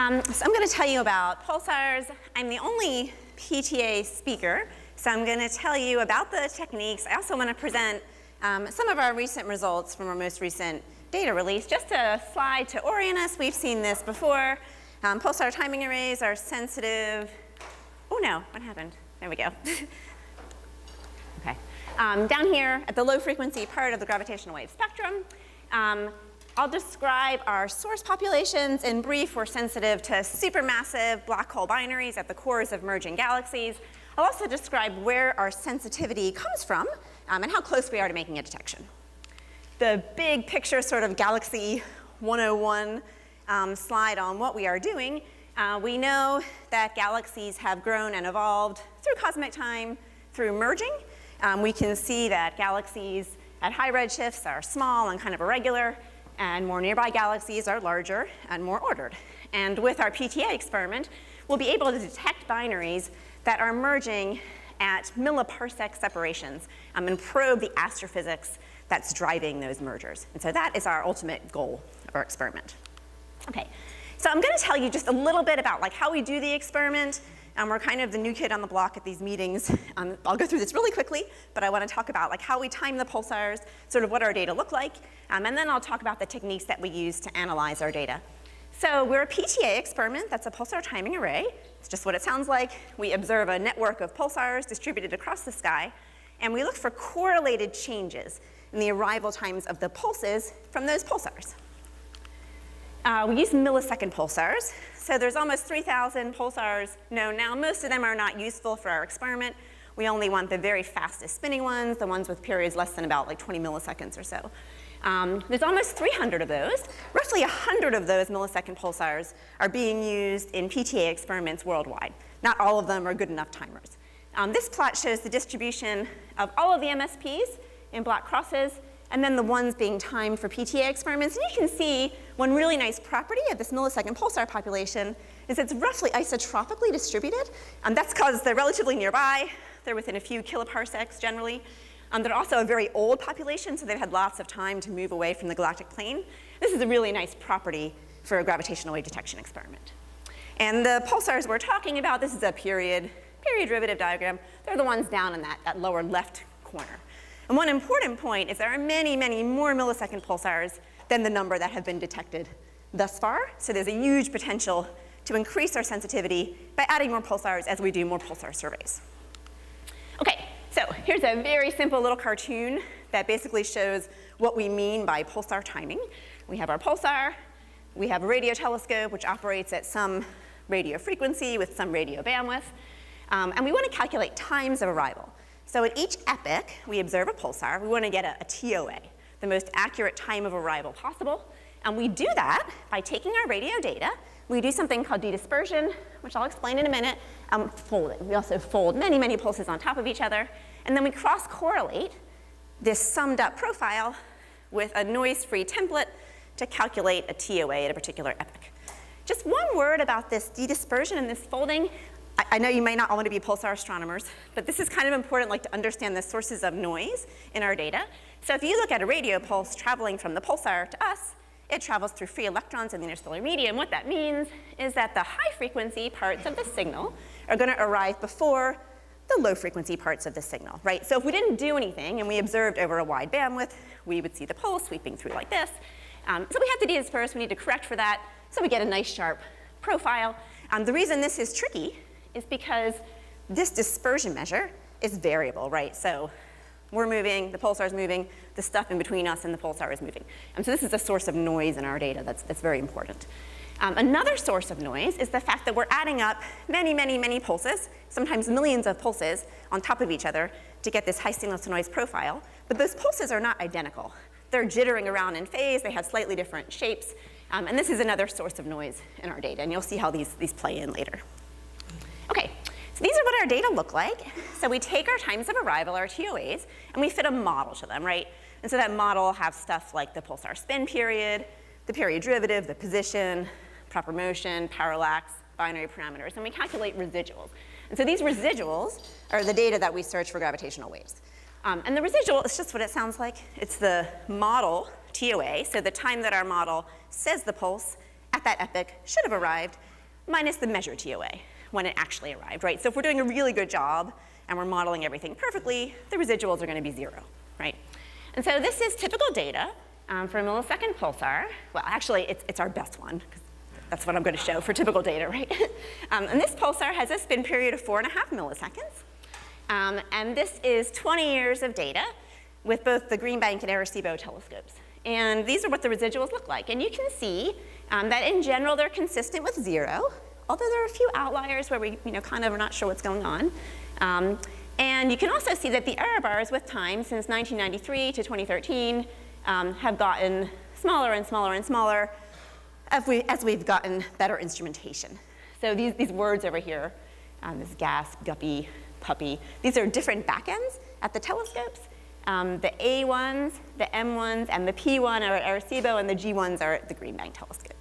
So I'm going to tell you about pulsars. I'm the only PTA speaker, so I'm going to tell you about the techniques. I also want to present some of our recent results from our most recent data release. Just a slide to orient us. We've seen this before. Pulsar timing arrays are sensitive. Oh no, what happened? There we go. Okay. Down here at the low frequency part of the gravitational wave spectrum, I'll describe our source populations. In brief, we're sensitive to supermassive black hole binaries at the cores of merging galaxies. I'll also describe where our sensitivity comes from and how close we are to making a detection. The big picture sort of galaxy 101 slide on what we are doing. We know that galaxies have grown and evolved through cosmic time, through merging. We can see that galaxies at high redshifts are small and kind of irregular, and more nearby galaxies are larger and more ordered. And with our PTA experiment, we'll be able to detect binaries that are merging at milliparsec separations and probe the astrophysics that's driving those mergers. And so that is our ultimate goal of our experiment. Okay, so I'm going to tell you just a little bit about how we do the experiment. We're kind of the new kid on the block at these meetings. I'll go through this really quickly, but I want to talk about how we time the pulsars, sort of what our data look like, and then I'll talk about the techniques that we use to analyze our data. So we're a PTA experiment. That's a pulsar timing array. It's just what it sounds like. We observe a network of pulsars distributed across the sky, and we look for correlated changes in the arrival times of the pulses from those pulsars. We use millisecond pulsars. So there's almost 3,000 pulsars known now. Most of them are not useful for our experiment. We only want the very fastest spinning ones, the ones with periods less than about 20 milliseconds or so. There's almost 300 of those. Roughly 100 of those millisecond pulsars are being used in PTA experiments worldwide. Not all of them are good enough timers. This plot shows the distribution of all of the MSPs in black crosses, and then the ones being timed for PTA experiments. And you can see one really nice property of this millisecond pulsar population is it's roughly isotropically distributed. That's because they're relatively nearby. They're within a few kiloparsecs generally. They're also a very old population, so they've had lots of time to move away from the galactic plane. This is a really nice property for a gravitational wave detection experiment. And the pulsars we're talking about, this is a period derivative diagram. They're the ones down in that lower left corner. And one important point is there are many, many more millisecond pulsars than the number that have been detected thus far. So there's a huge potential to increase our sensitivity by adding more pulsars as we do more pulsar surveys. Okay, so here's a very simple little cartoon that basically shows what we mean by pulsar timing. We have our pulsar, we have a radio telescope which operates at some radio frequency with some radio bandwidth, and we want to calculate times of arrival. So at each epoch, we observe a pulsar. We want to get a TOA, the most accurate time of arrival possible. And we do that by taking our radio data. We do something called dedispersion, which I'll explain in a minute, fold it. We also fold many, many pulses on top of each other. And then we cross-correlate this summed up profile with a noise-free template to calculate a TOA at a particular epoch. Just one word about this dedispersion and this folding. I know you may not all want to be pulsar astronomers, but this is kind of important to understand the sources of noise in our data. So if you look at a radio pulse traveling from the pulsar to us, it travels through free electrons in the interstellar medium. What that means is that the high frequency parts of the signal are going to arrive before the low frequency parts of the signal, right? So if we didn't do anything and we observed over a wide bandwidth, we would see the pulse sweeping through like this. So we have to dedisperse. We need to correct for that. So we get a nice sharp profile. The reason this is tricky is because this dispersion measure is variable, right? So we're moving, the pulsar is moving, the stuff in between us and the pulsar is moving. And so this is a source of noise in our data that's very important. Another source of noise is the fact that we're adding up many, many, many pulses, sometimes millions of pulses on top of each other to get this high signal to noise profile. But those pulses are not identical. They're jittering around in phase, they have slightly different shapes, and this is another source of noise in our data, and you'll see how these play in later. Okay, so these are what our data look like. So we take our times of arrival, our TOAs, and we fit a model to them, right? And so that model will have stuff like the pulsar spin period, the period derivative, the position, proper motion, parallax, binary parameters, and we calculate residuals. And so these residuals are the data that we search for gravitational waves. And the residual is just what it sounds like. It's the model TOA, so the time that our model says the pulse at that epoch should have arrived, minus the measured TOA when it actually arrived, right? So if we're doing a really good job and we're modeling everything perfectly, the residuals are going to be 0, right? And so this is typical data for a millisecond pulsar. Well, actually, it's our best one, because that's what I'm going to show for typical data, right? And this pulsar has a spin period of 4.5 milliseconds. And this is 20 years of data with both the Green Bank and Arecibo telescopes. And these are what the residuals look like. And you can see that in general, they're consistent with 0, although there are a few outliers where we kind of are not sure what's going on. And you can also see that the error bars with time since 1993 to 2013 have gotten smaller and smaller and smaller as we've gotten better instrumentation. So these words over here, this gasp, guppy, puppy, these are different backends at the telescopes. The A ones, the M ones, and the P one are at Arecibo, and the G ones are at the Green Bank telescope.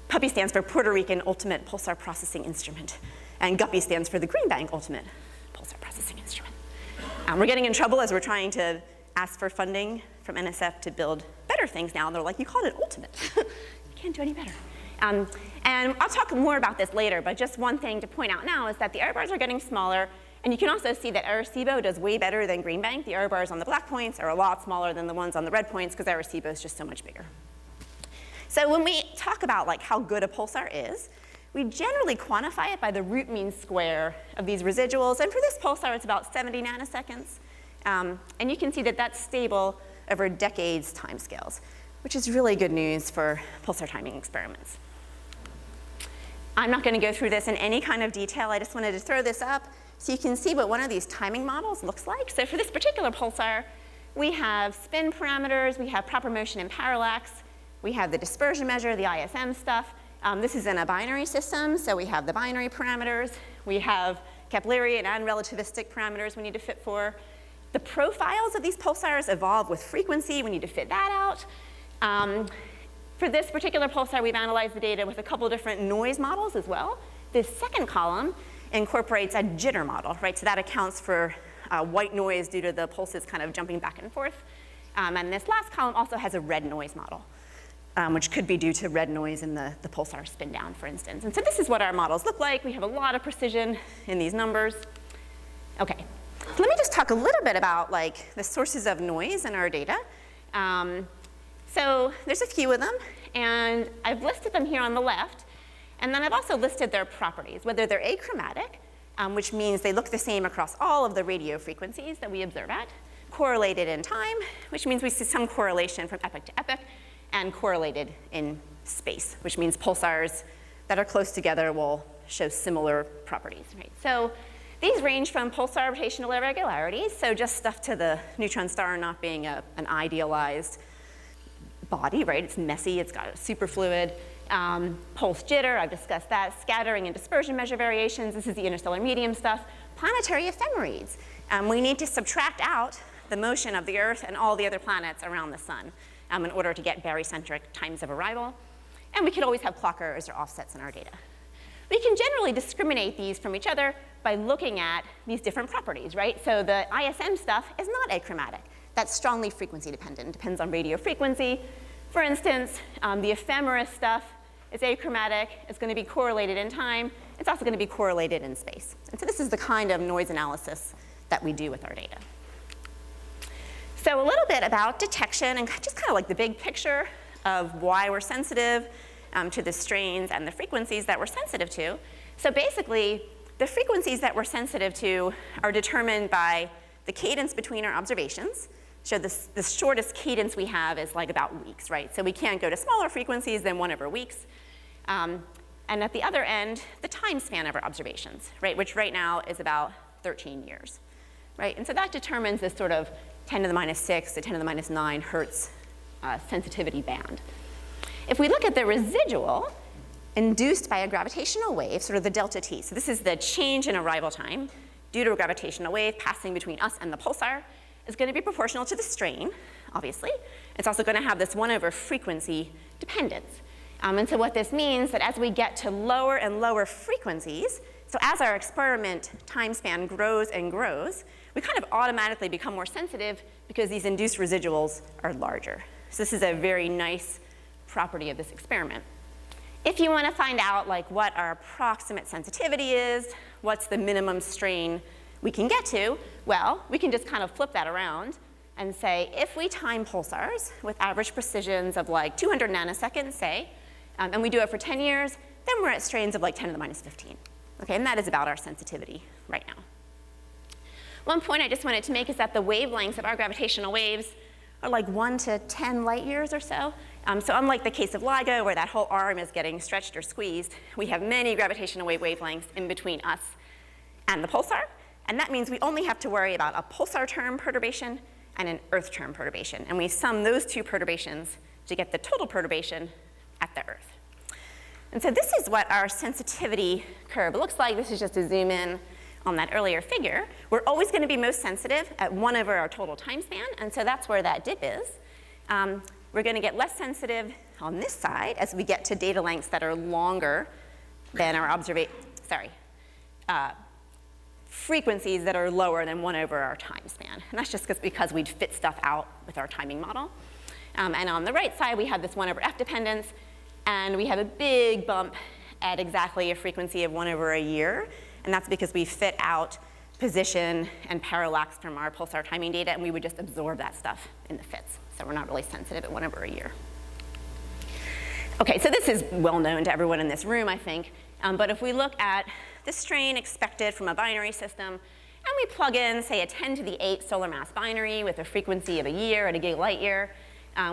Puppy stands for Puerto Rican Ultimate Pulsar Processing Instrument, and Guppy stands for the Green Bank Ultimate Pulsar Processing Instrument. We're getting in trouble as we're trying to ask for funding from NSF to build better things now. They're like, you called it ultimate. You can't do any better. And I'll talk more about this later, but just one thing to point out now is that the error bars are getting smaller, and you can also see that Arecibo does way better than Green Bank. The error bars on the black points are a lot smaller than the ones on the red points because Arecibo is just so much bigger. So when we talk about like how good a pulsar is, we generally quantify it by the root mean square of these residuals. And for this pulsar, it's about 70 nanoseconds. And you can see that that's stable over decades timescales, which is really good news for pulsar timing experiments. I'm not going to go through this in any kind of detail. I just wanted to throw this up so you can see what one of these timing models looks like. So for this particular pulsar, we have spin parameters, we have proper motion and parallax, we have the dispersion measure, the ISM stuff. This is in a binary system, so we have the binary parameters. We have Keplerian and relativistic parameters we need to fit for. The profiles of these pulsars evolve with frequency. We need to fit that out. For this particular pulsar, we've analyzed the data with a couple different noise models as well. This second column incorporates a jitter model, right? So that accounts for white noise due to the pulses kind of jumping back and forth. And this last column also has a red noise model, which could be due to red noise in the pulsar spin down, for instance. And so this is what our models look like. We have a lot of precision in these numbers. Okay, so let me just talk a little bit about like the sources of noise in our data. So there's a few of them, and I've listed them here on the left. And then I've also listed their properties, whether they're achromatic, which means they look the same across all of the radio frequencies that we observe at, correlated in time, which means we see some correlation from epoch to epoch, and correlated in space, which means pulsars that are close together will show similar properties, right? So these range from pulsar rotational irregularities, so just stuff to the neutron star not being an idealized body, right? It's messy, it's got a superfluid. Pulse jitter, I've discussed that. Scattering and dispersion measure variations, this is the interstellar medium stuff. Planetary ephemerides. We need to subtract out the motion of the Earth and all the other planets around the sun in order to get barycentric times of arrival. And we could always have clock errors or offsets in our data. We can generally discriminate these from each other by looking at these different properties, right? So the ISM stuff is not achromatic. That's strongly frequency dependent. It depends on radio frequency. For instance, the ephemeris stuff is achromatic. It's going to be correlated in time. It's also going to be correlated in space. And so this is the kind of noise analysis that we do with our data. So a little bit about detection and just kind of like the big picture of why we're sensitive to the strains and the frequencies that we're sensitive to. So basically, the frequencies that we're sensitive to are determined by the cadence between our observations. So the shortest cadence we have is like about weeks, right? So we can't go to smaller frequencies than 1/weeks. And at the other end, the time span of our observations, right? Which right now is about 13 years, right? And so that determines this sort of 10 to the minus 6 to 10 to the minus 9 hertz sensitivity band. If we look at the residual induced by a gravitational wave, sort of the delta t, so this is the change in arrival time due to a gravitational wave passing between us and the pulsar, is going to be proportional to the strain, obviously. It's also going to have this 1/frequency dependence. And so what this means that as we get to lower and lower frequencies, so as our experiment time span grows and grows, we kind of automatically become more sensitive because these induced residuals are larger. So this is a very nice property of this experiment. If you want to find out like what our approximate sensitivity is, what's the minimum strain we can get to, well, we can just kind of flip that around and say, if we time pulsars with average precisions of like 200 nanoseconds, say, and we do it for 10 years, then we're at strains of like 10 to the minus 15. Okay, and that is about our sensitivity right now. One point I just wanted to make is that the wavelengths of our gravitational waves are like 1 to 10 light years or so. So unlike the case of LIGO, where that whole arm is getting stretched or squeezed, we have many gravitational wave wavelengths in between us and the pulsar. And that means we only have to worry about a pulsar term perturbation and an Earth term perturbation. And we sum those two perturbations to get the total perturbation at the Earth. And so this is what our sensitivity curve looks like. This is just a zoom in on that earlier figure. We're always going to be most sensitive at 1 over our total time span. And so that's where that dip is. We're going to get less sensitive on this side as we get to data lengths that are longer than our frequencies that are lower than 1 over our time span. And that's just because we'd fit stuff out with our timing model. And on the right side, we have this 1 over f dependence. And we have a big bump at exactly a frequency of 1 over a year. And that's because we fit out position and parallax from our pulsar timing data, and we would just absorb that stuff in the fits. So we're not really sensitive at 1 over a year. Okay, so this is well known to everyone in this room, I think. But if we look at the strain expected from a binary system, and we plug in, say, a 10 to the 8 solar mass binary with a frequency of a year at a gig light year,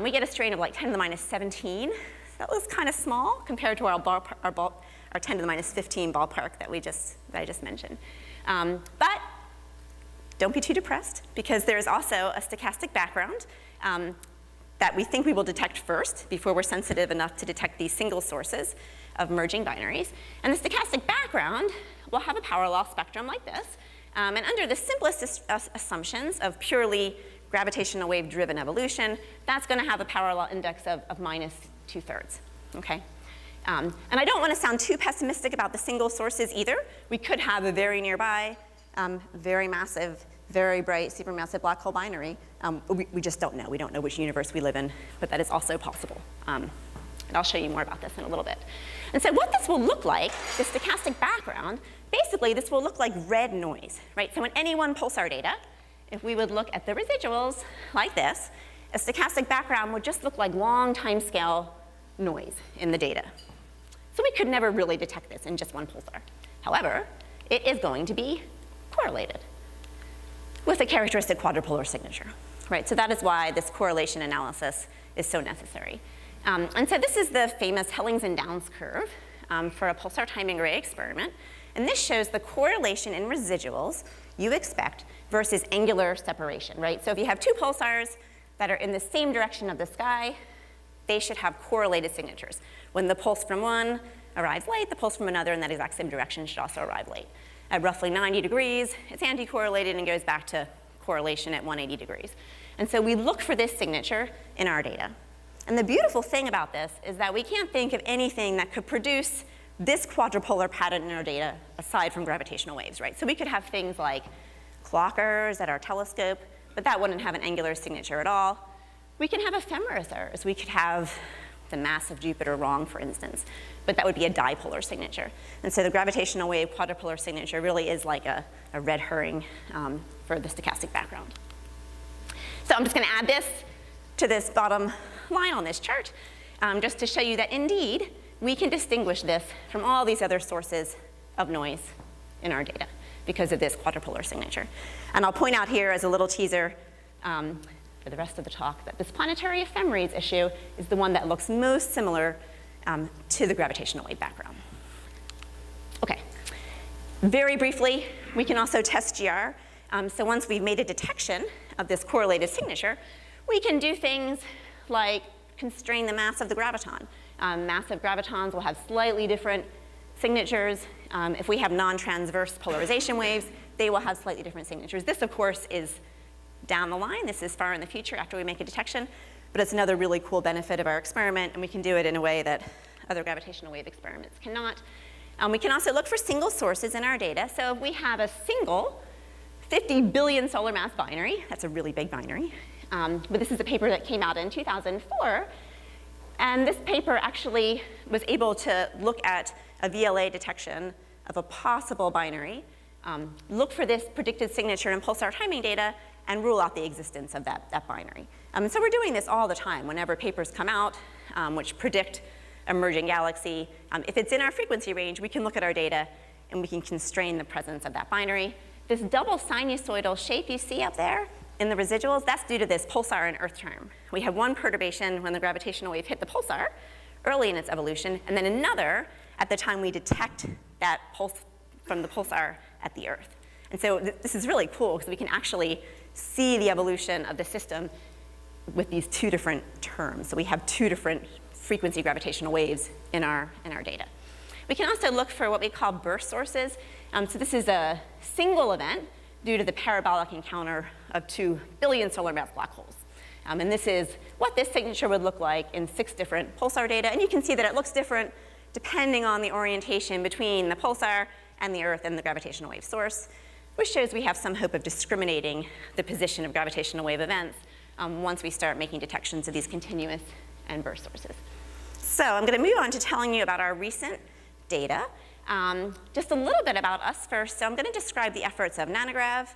we get a strain of like 10 to the minus 17. So that was kind of small compared to our 10 to the minus 15 ballpark that I just mentioned. But don't be too depressed, because there's also a stochastic background that we think we will detect first before we're sensitive enough to detect these single sources of merging binaries. And the stochastic background will have a power law spectrum like this. And under the simplest assumptions of purely gravitational wave-driven evolution, that's going to have a power law index of minus 2/3. Okay? And I don't want to sound too pessimistic about the single sources either. We could have a very nearby, very massive, very bright, supermassive black hole binary. We just don't know. We don't know which universe we live in, but that is also possible. And I'll show you more about this in a little bit. And so what this will look like, the stochastic background, basically this will look like red noise, right? So in any one pulsar data, if we would look at the residuals like this, a stochastic background would just look like long time scale noise in the data. So we could never really detect this in just one pulsar. However, it is going to be correlated with a characteristic quadrupolar signature, right? So that is why this correlation analysis is so necessary. And so this is the famous Hellings-Downs Curve for a pulsar timing array experiment. And this shows the correlation in residuals you expect versus angular separation, right? So if you have two pulsars that are in the same direction of the sky, they should have correlated signatures. When the pulse from one arrives late, the pulse from another in that exact same direction should also arrive late. At roughly 90 degrees, it's anti-correlated and goes back to correlation at 180 degrees. And so we look for this signature in our data. And the beautiful thing about this is that we can't think of anything that could produce this quadrupolar pattern in our data aside from gravitational waves, right? So we could have things like clockers at our telescope, but that wouldn't have an angular signature at all. We can have ephemeris errors. We could have the mass of Jupiter wrong, for instance, but that would be a dipolar signature. And so the gravitational wave quadrupolar signature really is like a red herring for the stochastic background. So I'm just going to add this to this bottom line on this chart just to show you that indeed we can distinguish this from all these other sources of noise in our data because of this quadrupolar signature. And I'll point out here as a little teaser for the rest of the talk that this planetary ephemeris issue is the one that looks most similar to the gravitational wave background. Okay, very briefly, we can also test GR. So once we've made a detection of this correlated signature, we can do things like constrain the mass of the graviton. Massive gravitons will have slightly different signatures. If we have non-transverse polarization waves, they will have slightly different signatures. This, of course, is down the line. This is far in the future after we make a detection, but it's another really cool benefit of our experiment, and we can do it in a way that other gravitational wave experiments cannot. We can also look for single sources in our data. So if we have a single 50 billion solar mass binary, that's a really big binary, but this is a paper that came out in 2004, And this paper actually was able to look at a VLA detection of a possible binary, look for this predicted signature in pulsar timing data, and rule out the existence of that binary. So we're doing this all the time whenever papers come out which predict emerging galaxy. If it's in our frequency range, we can look at our data and we can constrain the presence of that binary. This double sinusoidal shape you see up there in the residuals, that's due to this pulsar and Earth term. We have one perturbation when the gravitational wave hit the pulsar early in its evolution, and then another at the time we detect that pulse from the pulsar at the Earth. And so this is really cool because we can actually see the evolution of the system with these two different terms. So we have two different frequency gravitational waves in our data. We can also look for what we call burst sources. So this is a single event due to the parabolic encounter of 2 billion solar mass black holes. And this is what this signature would look like in 6 different pulsar data. And you can see that it looks different depending on the orientation between the pulsar and the Earth and the gravitational wave source, which shows we have some hope of discriminating the position of gravitational wave events once we start making detections of these continuous and burst sources. So I'm going to move on to telling you about our recent data. Just a little bit about us first. So I'm going to describe the efforts of NANOGrav,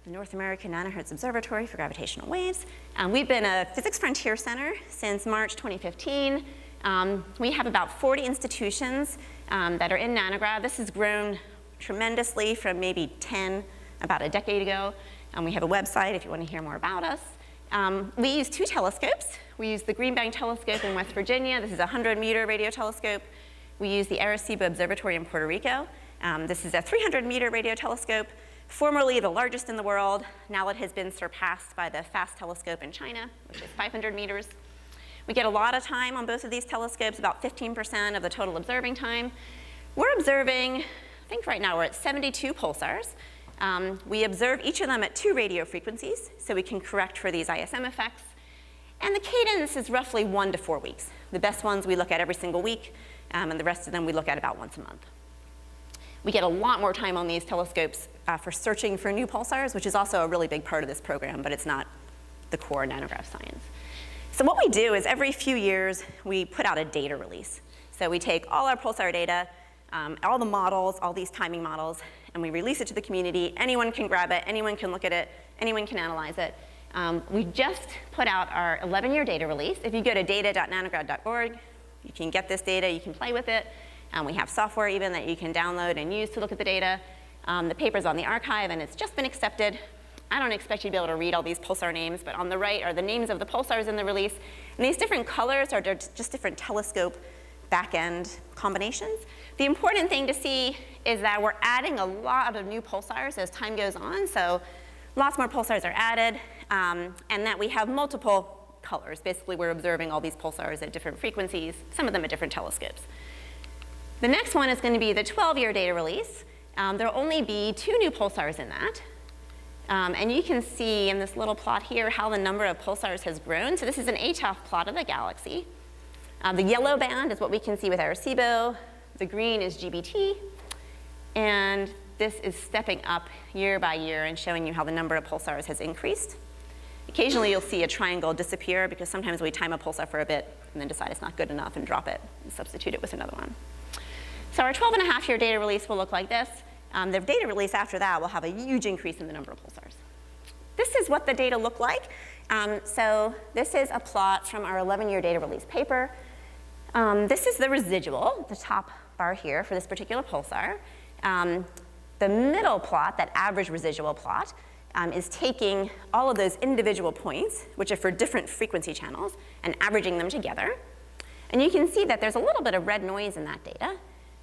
the North American Nanohertz Observatory for Gravitational Waves. We've been a physics frontier center since March 2015. We have about 40 institutions that are in NANOGrav. This has grown tremendously from maybe 10 about a decade ago. We have a website if you want to hear more about us. We use 2 telescopes. We use the Green Bank Telescope in West Virginia. This is a 100-meter radio telescope. We use the Arecibo Observatory in Puerto Rico. This is a 300-meter radio telescope, formerly the largest in the world. Now it has been surpassed by the FAST telescope in China, which is 500 meters. We get a lot of time on both of these telescopes, about 15% of the total observing time. We're observing, I think right now we're at 72 pulsars. We observe each of them at 2 radio frequencies, so we can correct for these ISM effects. And the cadence is roughly 1 to 4 weeks. The best ones we look at every single week, and the rest of them we look at about once a month. We get a lot more time on these telescopes for searching for new pulsars, which is also a really big part of this program, but it's not the core NANOGrav science. So what we do is every few years, we put out a data release. So we take all our pulsar data, all the models, all these timing models, and we release it to the community. Anyone can grab it, anyone can look at it, anyone can analyze it. We just put out our 11-year data release. If you go to data.nanograv.org, you can get this data, you can play with it. We have software even that you can download and use to look at the data. The paper's on the archive and it's just been accepted. I don't expect you to be able to read all these pulsar names, but on the right are the names of the pulsars in the release. And these different colors are just different telescope back-end combinations. The important thing to see is that we're adding a lot of new pulsars as time goes on. So lots more pulsars are added, and that we have multiple colors. Basically, we're observing all these pulsars at different frequencies, some of them at different telescopes. The next one is going to be the 12-year data release. There'll only be 2 new pulsars in that. And you can see in this little plot here how the number of pulsars has grown. So this is an ATOF plot of the galaxy. The yellow band is what we can see with Arecibo. The green is GBT. And this is stepping up year by year and showing you how the number of pulsars has increased. Occasionally you'll see a triangle disappear because sometimes we time a pulsar for a bit and then decide it's not good enough and drop it and substitute it with another one. So our 12.5-year data release will look like this. The data release after that will have a huge increase in the number of pulsars. This is what the data look like. So this is a plot from our 11-year data release paper. This is the residual, the top bar here for this particular pulsar. The middle plot, that average residual plot, is taking all of those individual points, which are for different frequency channels, and averaging them together. And you can see that there's a little bit of red noise in that data.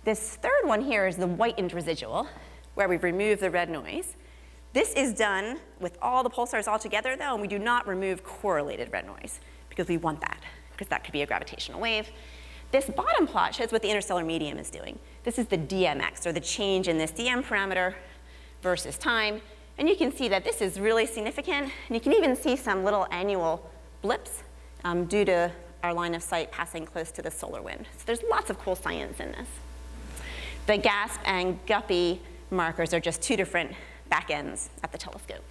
This third one here is the whitened residual, where we've removed the red noise. This is done with all the pulsars all together, though, and we do not remove correlated red noise, because we want that, because that could be a gravitational wave. This bottom plot shows what the interstellar medium is doing. This is the DMX, or the change in this DM parameter versus time. And you can see that this is really significant. And you can even see some little annual blips due to our line of sight passing close to the solar wind. So there's lots of cool science in this. The GASP and Guppy markers are just 2 different back ends at the telescope.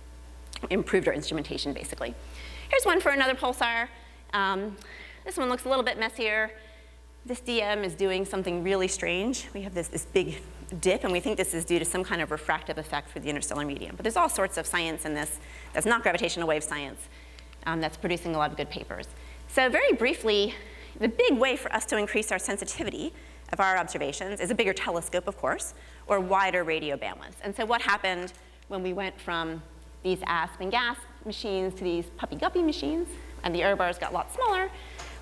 Improved our instrumentation, basically. Here's one for another pulsar. This one looks a little bit messier. This DM is doing something really strange. We have this big dip, and we think this is due to some kind of refractive effect for the interstellar medium. But there's all sorts of science in this that's not gravitational wave science that's producing a lot of good papers. So very briefly, the big way for us to increase our sensitivity of our observations is a bigger telescope, of course, or wider radio bandwidths. And so what happened when we went from these ASP and GASP machines to these puppy-guppy machines, and the error bars got a lot smaller,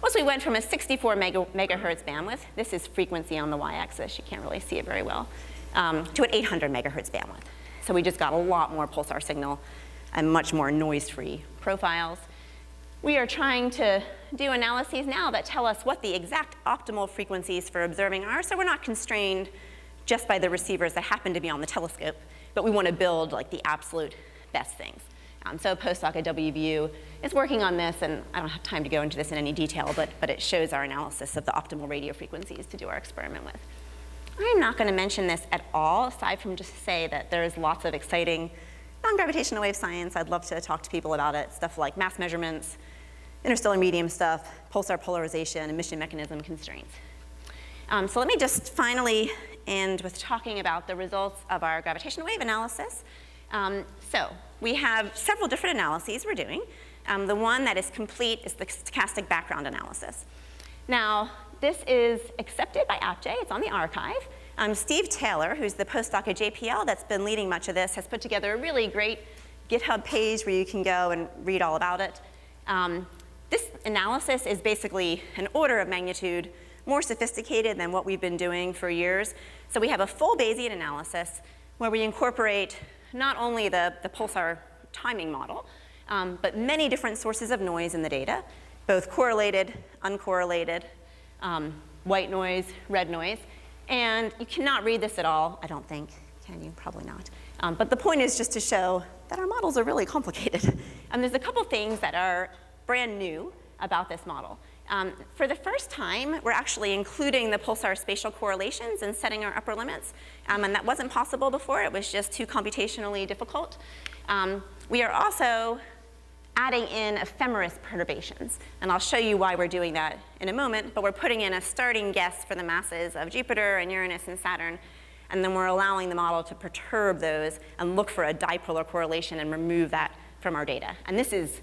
was we went from a 64 megahertz bandwidth, this is frequency on the y-axis, you can't really see it very well, to an 800 megahertz bandwidth. So we just got a lot more pulsar signal and much more noise-free profiles. We are trying to do analyses now that tell us what the exact optimal frequencies for observing are, so we're not constrained just by the receivers that happen to be on the telescope, but we want to build like the absolute best things. So a postdoc at WVU is working on this, and I don't have time to go into this in any detail, but it shows our analysis of the optimal radio frequencies to do our experiment with. I'm not going to mention this at all, aside from just to say that there's lots of exciting non-gravitational wave science. I'd love to talk to people about it, stuff like mass measurements, interstellar medium stuff, pulsar polarization, emission mechanism constraints. So let me just finally end with talking about the results of our gravitational wave analysis. So we have several different analyses we're doing. The one that is complete is the stochastic background analysis. Now, this is accepted by AppJ. It's on the archive. Steve Taylor, who's the postdoc at JPL that's been leading much of this, has put together a really great GitHub page where you can go and read all about it. This analysis is basically an order of magnitude more sophisticated than what we've been doing for years. So we have a full Bayesian analysis where we incorporate not only the pulsar timing model, but many different sources of noise in the data, both correlated, uncorrelated, white noise, red noise. And you cannot read this at all, I don't think. Can you? Probably not. But the point is just to show that our models are really complicated. And there's a couple things that are brand new about this model. For the first time, we're actually including the pulsar spatial correlations and setting our upper limits. And that wasn't possible before. It was just too computationally difficult. We are also adding in ephemeris perturbations. And I'll show you why we're doing that in a moment. But we're putting in a starting guess for the masses of Jupiter and Uranus and Saturn. And then we're allowing the model to perturb those and look for a dipolar correlation and remove that from our data. And this is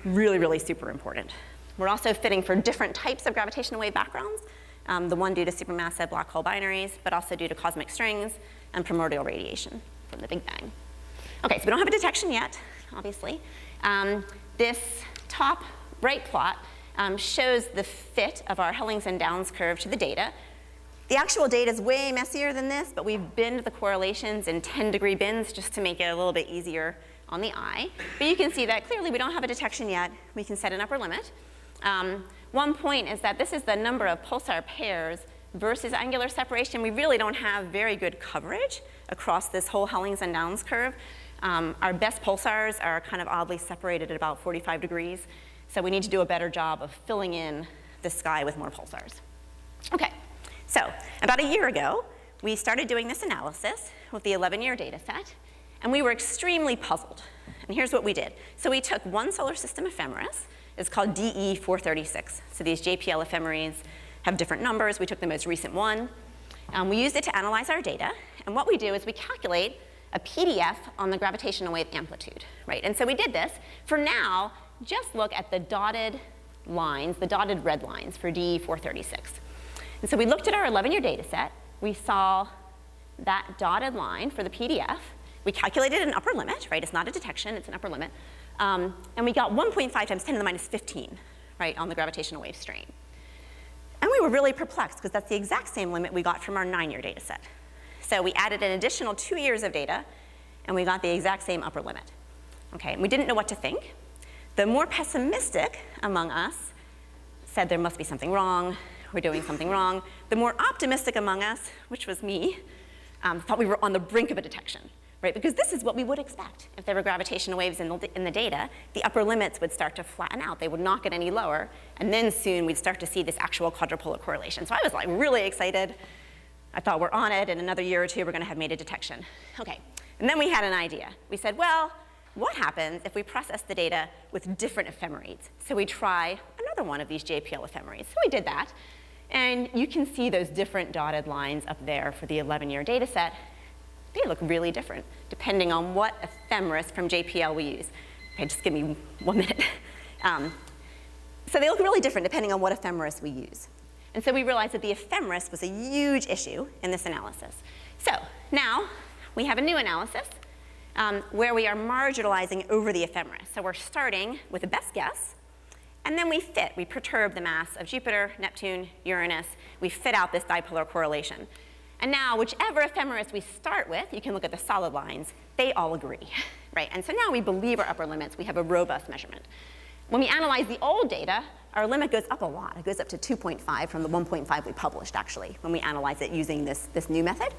really, really super important. We're also fitting for different types of gravitational wave backgrounds, the one due to supermassive black hole binaries, but also due to cosmic strings and primordial radiation from the Big Bang. Okay, so we don't have a detection yet, obviously. This top right plot shows the fit of our Hellings-Downs curve to the data. The actual data is way messier than this, but we've binned the correlations in 10-degree bins just to make it a little bit easier on the eye. But you can see that clearly we don't have a detection yet. We can set an upper limit. One point is that this is the number of pulsar pairs versus angular separation. We really don't have very good coverage across this whole Hellings-Downs curve. Our best pulsars are kind of oddly separated at about 45 degrees. So we need to do a better job of filling in the sky with more pulsars. Okay, so about a year ago, we started doing this analysis with the 11-year data set. And we were extremely puzzled. And here's what we did. So we took one solar system ephemeris. It's called DE436. So these JPL ephemeres have different numbers. We took the most recent one. We used it to analyze our data. And what we do is we calculate a PDF on the gravitational wave amplitude, right? And so we did this. For now, just look at the dotted lines, the dotted red lines for DE436. And so we looked at our 11-year data set. We saw that dotted line for the PDF. We calculated an upper limit, right? It's not a detection, it's an upper limit. And we got 1.5 times 10 to the minus 15, right, on the gravitational wave strain. And we were really perplexed because that's the exact same limit we got from our 9-year data set. So we added an additional 2 years of data, and we got the exact same upper limit. Okay, and we didn't know what to think. The more pessimistic among us said there must be something wrong, we're doing something wrong. The more optimistic among us, which was me, thought we were on the brink of a detection. Right? Because this is what we would expect. If there were gravitational waves in the data, the upper limits would start to flatten out. They would not get any lower. And then soon we'd start to see this actual quadrupolar correlation. So I was like really excited. I thought we're on it. In another year or two, we're going to have made a detection. Okay. And then we had an idea. We said, well, what happens if we process the data with different ephemerides? So we try another one of these JPL ephemerides. So we did that. And you can see those different dotted lines up there for the 11-year data set. They look really different depending on what ephemeris from JPL we use. Okay, just give me 1 minute. So they look really different depending on what ephemeris we use. And so we realized that the ephemeris was a huge issue in this analysis. So now we have a new analysis where we are marginalizing over the ephemeris. So we're starting with a best guess, and then we perturb the mass of Jupiter, Neptune, Uranus. We fit out this dipolar correlation. And now whichever ephemeris we start with, you can look at the solid lines, they all agree, right? And so now we believe our upper limits. We have a robust measurement. When we analyze the old data, our limit goes up a lot. It goes up to 2.5 from the 1.5 we published, actually, when we analyze it using this new method.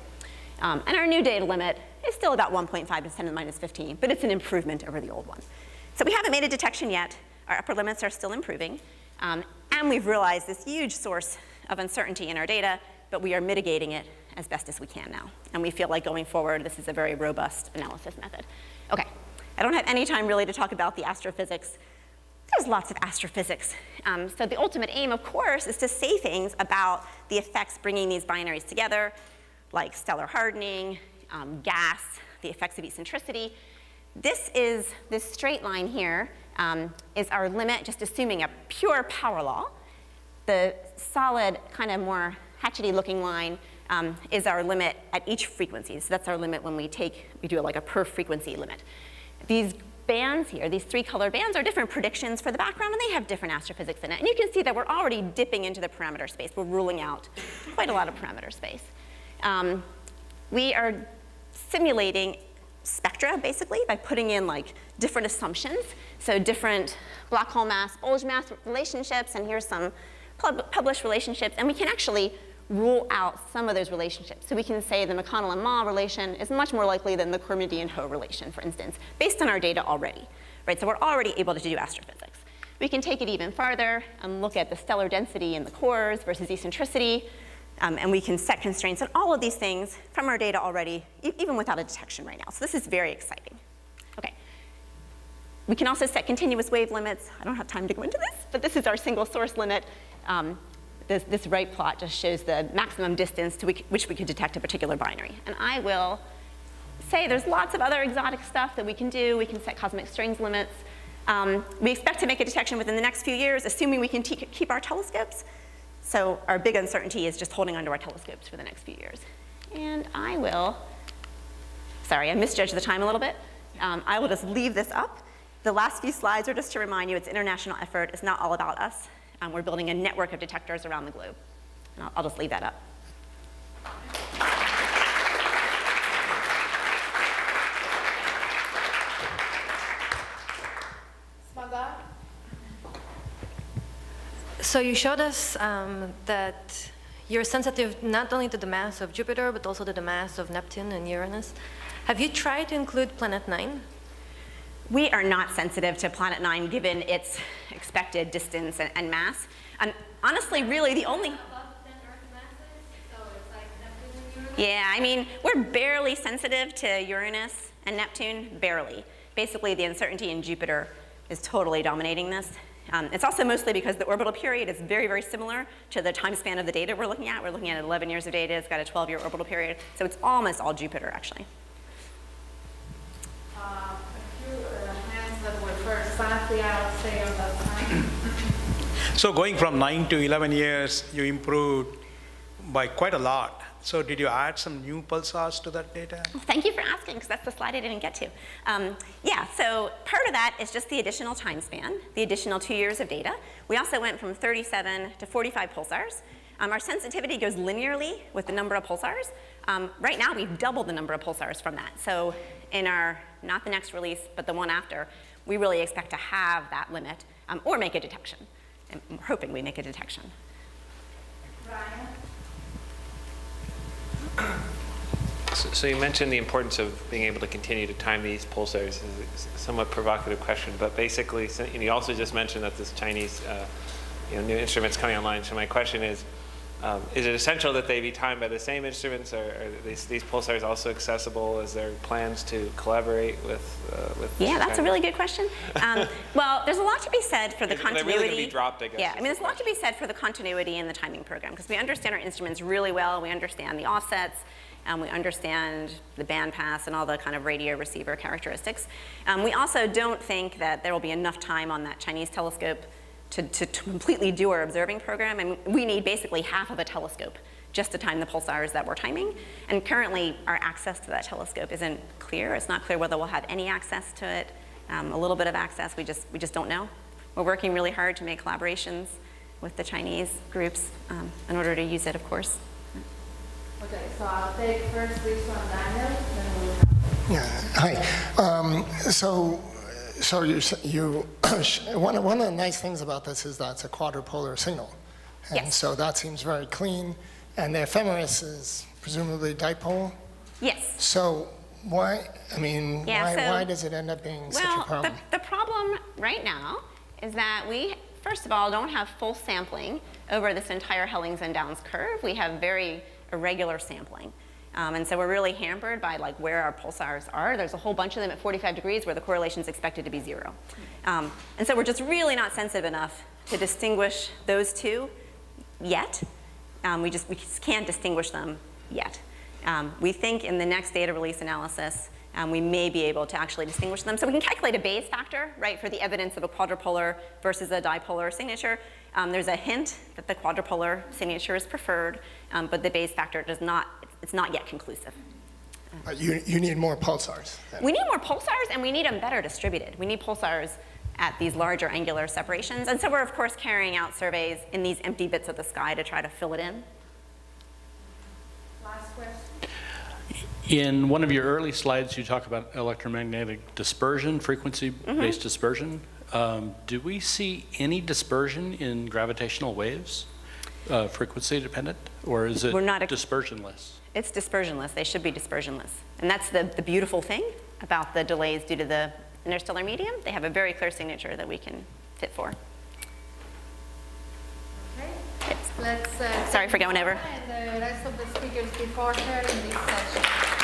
And our new data limit is still about 1.5 to 10 to the minus 15, but it's an improvement over the old one. So we haven't made a detection yet. Our upper limits are still improving. And we've realized this huge source of uncertainty in our data, but we are mitigating it as best as we can now. And we feel like going forward, this is a very robust analysis method. Okay, I don't have any time really to talk about the astrophysics. There's lots of astrophysics. So the ultimate aim, of course, is to say things about the effects bringing these binaries together, like stellar hardening, gas, the effects of eccentricity. This straight line here is our limit, just assuming a pure power law. The solid, kind of more hatchety looking line is our limit at each frequency. So that's our limit when we do like a per frequency limit. These bands here, these 3 colored bands, are different predictions for the background, and they have different astrophysics in it. And you can see that we're already dipping into the parameter space. We're ruling out quite a lot of parameter space. We are simulating spectra, basically, by putting in like different assumptions. So different black hole mass, bulge mass relationships, and here's some published relationships. And we can actually rule out some of those relationships. So we can say the McConnell and Ma relation is much more likely than the Cormidi and Ho relation, for instance, based on our data already. Right? So we're already able to do astrophysics. We can take it even farther and look at the stellar density in the cores versus eccentricity. And we can set constraints on all of these things from our data already, even without a detection right now. So this is very exciting. Okay. We can also set continuous wave limits. I don't have time to go into this, but this is our single source limit. This right plot just shows the maximum distance to which we could detect a particular binary. And I will say there's lots of other exotic stuff that we can do. We can set cosmic strings limits. We expect to make a detection within the next few years, assuming we can keep our telescopes. So our big uncertainty is just holding onto our telescopes for the next few years. And I will, sorry, I misjudged the time a little bit. I will just leave this up. The last few slides are just to remind you it's an international effort. It's not all about us. We're building a network of detectors around the globe. And I'll just leave that up. So you showed us that you're sensitive not only to the mass of Jupiter, but also to the mass of Neptune and Uranus. Have you tried to include Planet 9? We are not sensitive to Planet 9 given its expected distance and mass. And honestly, really the only... Yeah, I mean, we're barely sensitive to Uranus and Neptune, barely. Basically, the uncertainty in Jupiter is totally dominating this. It's also mostly because the orbital period is very, very similar to the time span of the data we're looking at. We're looking at 11 years of data. It's got a 12-year orbital period. So it's almost all Jupiter, actually. A few hands that were first slightly out, say, on that time. So going from 9 to 11 years, you improved by quite a lot. So did you add some new pulsars to that data? Thank you for asking, because that's the slide I didn't get to. Yeah, so part of that is just the additional time span, the additional 2 years of data. We also went from 37 to 45 pulsars. Our sensitivity goes linearly with the number of pulsars. Right now, we've doubled the number of pulsars from that. So in our, not the next release, but the one after, we really expect to have that limit or make a detection. And we're hoping we make a detection. Ryan? So you mentioned the importance of being able to continue to time these pulsars. It's a somewhat provocative question, but basically, and you also just mentioned that this Chinese new instrument's coming online. So my question is, Is it essential that they be timed by the same instruments, or are these pulsars also accessible? Is there plans to collaborate with Yeah, that's a China? really good question. Well, there's a lot to be said for the They're continuity. really gonna be dropped, I guess, Yeah, is I mean, the there's a lot to question. be said for the continuity in the timing program, because we understand our instruments really well. We understand the offsets, we understand the bandpass and all the kind of radio receiver characteristics. We also don't think that there will be enough time on that Chinese telescope to completely do our observing program. And we need basically half of a telescope just to time the pulsars that we're timing. And currently, our access to that telescope isn't clear. It's not clear whether we'll have any access to it, a little bit of access, we just don't know. We're working really hard to make collaborations with the Chinese groups in order to use it, of course. Okay, so I'll take first this one, Daniel, then we'll have. Yeah, hi. So you one of the nice things about this is that it's a quadrupolar signal. And Yes. so that seems very clean. And the ephemeris is presumably dipole. Yes. So why, I mean, Yeah, so- why does it end up being such a Well, problem? the problem right now is that we, first of all, don't have full sampling over this entire Hellings-Downs curve. We have very irregular sampling. And so we're really hampered by like where our pulsars are. There's a whole bunch of them at 45 degrees where the correlation is expected to be 0. And so we're just really not sensitive enough to distinguish those two yet. We just can't distinguish them yet. We think in the next data release analysis, we may be able to actually distinguish them. So we can calculate a Bayes factor, right, for the evidence of a quadrupolar versus a dipolar signature. There's a hint that the quadrupolar signature is preferred, but the Bayes factor it's not yet conclusive. But you need more pulsars. then. We need more pulsars, and we need them better distributed. We need pulsars at these larger angular separations. And so we're, of course, carrying out surveys in these empty bits of the sky to try to fill it in. Last question. In one of your early slides, you talk about electromagnetic dispersion, frequency-based dispersion. Do we see any dispersion in gravitational waves, frequency dependent, or is it We're not dispersionless? It's dispersionless. They should be dispersionless. And that's the beautiful thing about the delays due to the interstellar medium. They have a very clear signature that we can fit for. Okay, let's. Sorry for going over. And the rest of the speakers before her in this session.